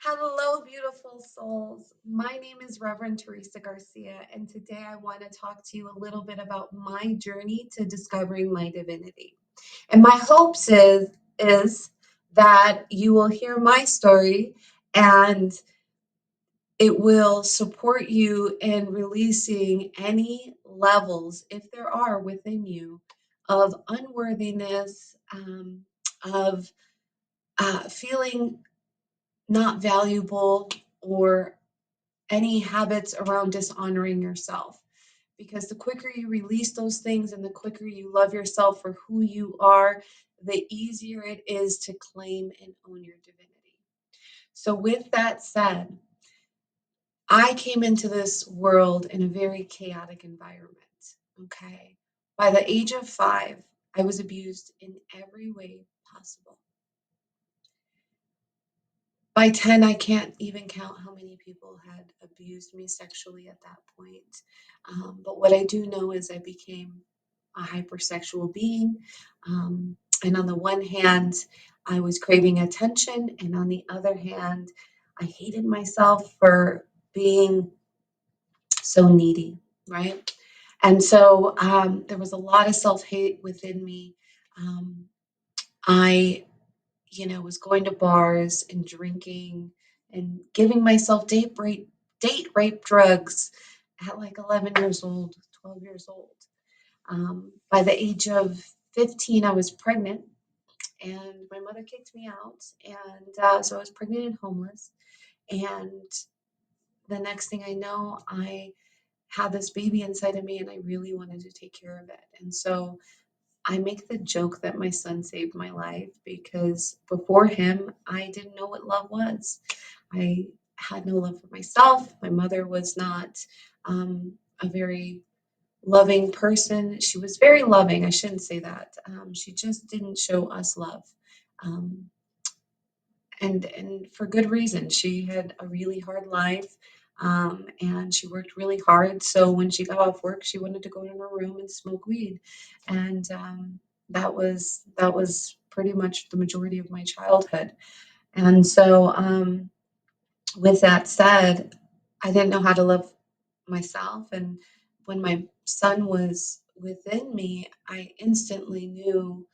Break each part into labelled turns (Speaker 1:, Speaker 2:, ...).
Speaker 1: Hello, beautiful souls. My name is Reverend Teresa Garcia, and today I want to talk to you a little bit about my journey to discovering my divinity. And my hopes is that you will hear my story and it will support you in releasing any levels, if there are within you, of unworthiness, of feeling not valuable or any habits around dishonoring yourself. Because the quicker you release those things and the quicker you love yourself for who you are, the easier it is to claim and own your divinity. So, with that said, I came into this world in a very chaotic environment. Okay. By the age of 5, I was abused in every way possible. By 10, I can't even count how many people had abused me sexually at that point. But what I do know is I became a hypersexual being. And on the one hand, I was craving attention. And on the other hand, I hated myself for being so needy, right? And so there was a lot of self hate within me. Um, I was going to bars and drinking and giving myself date rape drugs at like 11 years old, 12 years old. By the age of 15, I was pregnant and my mother kicked me out. And so I was pregnant and homeless. And the next thing I know, I had this baby inside of me and I really wanted to take care of it. And so I make the joke that my son saved my life because before him, I didn't know what love was. I had no love for myself. My mother was not a very loving person. She was very loving. I shouldn't say that. She just didn't show us love. Um, and for good reason. She had a really hard life, and she worked really hard. So when she got off work, she wanted to go in her room and smoke weed, and that was pretty much the majority of my childhood. And so, with that said, I didn't know how to love myself, and when my son was within me, I instantly knew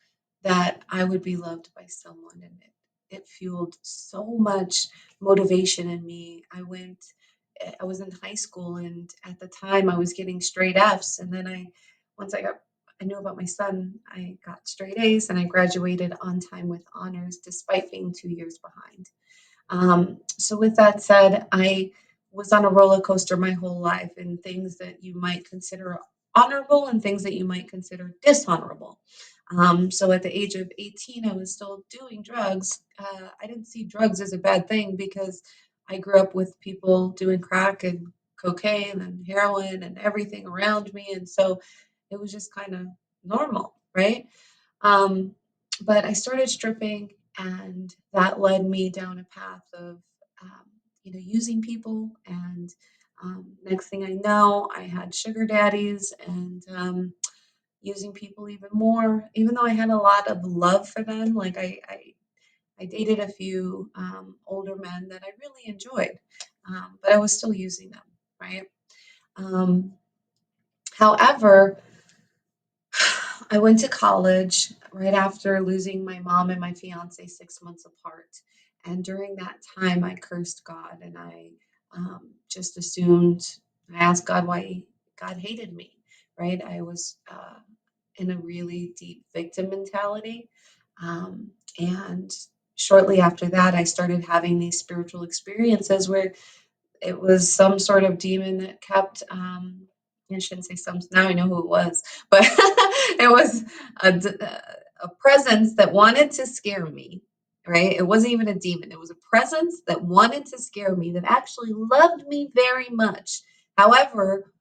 Speaker 1: that I would be loved by someone, and it fueled so much motivation in me. I was in high school, and at the time I was getting straight F's, and then once I knew about my son, I got straight A's, and I graduated on time with honors despite being 2 years behind. So with that said, I was on a roller coaster my whole life and things that you might consider honorable and things that you might consider dishonorable. So at the age of 18, I was still doing drugs. I didn't see drugs as a bad thing because I grew up with people doing crack and cocaine and heroin and everything around me. And so it was just kind of normal, right? Um, but I started stripping, and that led me down a path of, um, using people. And next thing I know, I had sugar daddies and using people even more. Even though I had a lot of love for them, like I dated a few older men that I really enjoyed, but I was still using them, right? Um, However, I went to college right after losing my mom and my fiance 6 months apart. And during that time, I cursed God and I just assumed, I asked God why God hated me, right? I was in a really deep victim mentality. And shortly after that, I started having these spiritual experiences where it was some sort of demon that kept, I shouldn't say some, now I know who it was, but it was a presence that wanted to scare me, right? It wasn't even a demon. It was a presence that wanted to scare me, that actually loved me very much. However,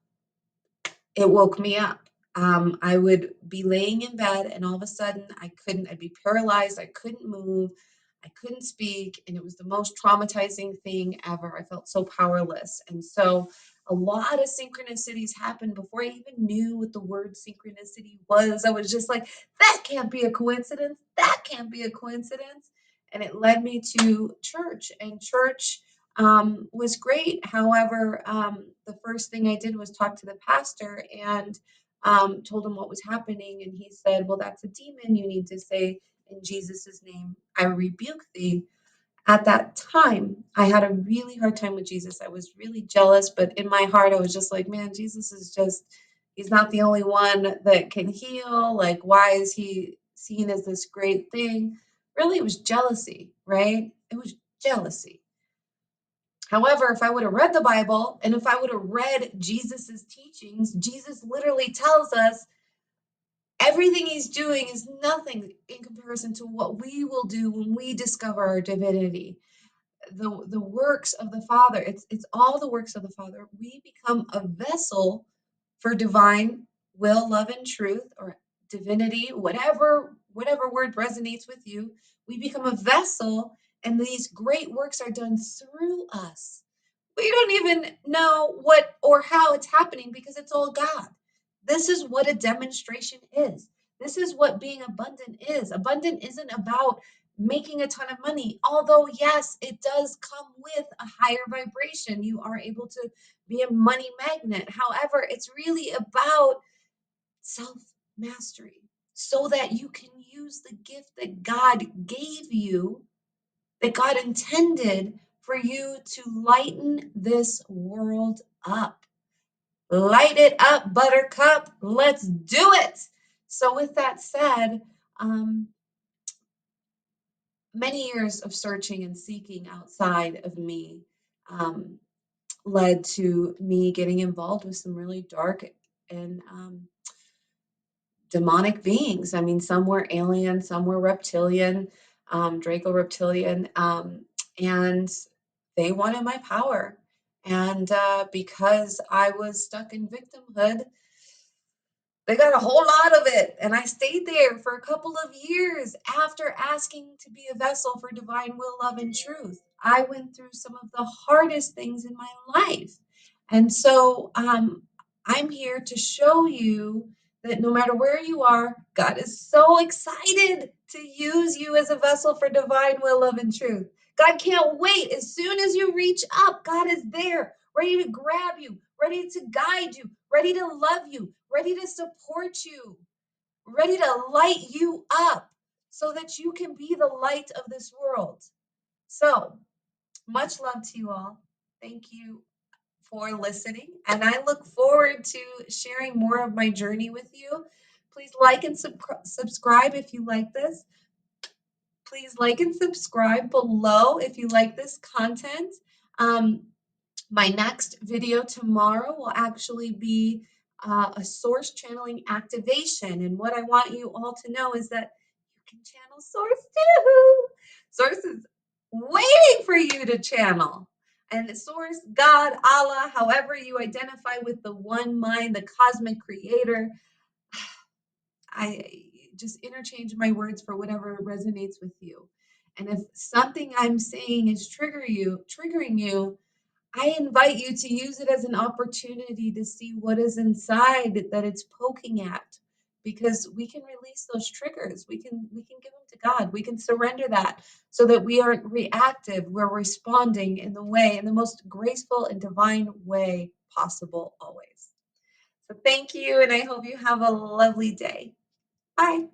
Speaker 1: it woke me up. I would be laying in bed and all of a sudden I'd be paralyzed. I couldn't move. I couldn't speak. And it was the most traumatizing thing ever. I felt so powerless. And so a lot of synchronicities happened before I even knew what the word synchronicity was. I was just like, that can't be a coincidence. That can't be a coincidence. and it led me to church, and church was great. However, the first thing I did was talk to the pastor and told him what was happening. And he said, "Well, that's a demon. You need to say, in Jesus' name, I rebuke thee." At that time, I had a really hard time with Jesus. I was really jealous, but in my heart, I was just like, man, Jesus is just, he's not the only one that can heal. Like, why is he seen as this great thing? Really, it was jealousy, right? It was jealousy. However, if I would have read the Bible and if I would have read Jesus's teachings, Jesus literally tells us everything he's doing is nothing in comparison to what we will do when we discover our divinity. The works of the Father. It's all the works of the Father. We become a vessel for divine will, love, and truth, or divinity, whatever word resonates with you. We become a vessel, and these great works are done through us. We don't even know what or how it's happening because it's all God. This is what a demonstration is. This is what being abundant is. Abundant isn't about making a ton of money, although, yes, it does come with a higher vibration. You are able to be a money magnet. However, it's really about self mastery so that you can use the gift that God gave you, that God intended for you to lighten this world up. Light it up, buttercup. Let's do it. So, with that said, many years of searching and seeking outside of me um, led to me getting involved with some really dark and demonic beings. I mean, some were alien, some were reptilian, Draco reptilian, and they wanted my power. And because I was stuck in victimhood, they got a whole lot of it. And I stayed there for a couple of years after asking to be a vessel for divine will, love, and truth. I went through some of the hardest things in my life. And so I'm here to show you that no matter where you are, God is so excited to use you as a vessel for divine will, love, and truth. God can't wait. As soon as you reach up, God is there, ready to grab you, ready to guide you, ready to love you, ready to support you, ready to light you up so that you can be the light of this world. So, much love to you all. Thank you for listening, and I look forward to sharing more of my journey with you. Please like and subscribe if you like this. Please like and subscribe below if you like this content. Um, my next video tomorrow will actually be a source channeling activation. And what I want you all to know is that you can channel source too. Source is waiting for you to channel. And source, God, Allah, however you identify with the one mind, the cosmic creator, I just interchange my words for whatever resonates with you. And if something I'm saying is triggering you, I invite you to use it as an opportunity to see what is inside that it's poking at, because we can release those triggers. We can give them to God. We can surrender that so that we aren't reactive. We're responding in the most graceful and divine way possible always. So thank you, and I hope you have a lovely day. Bye.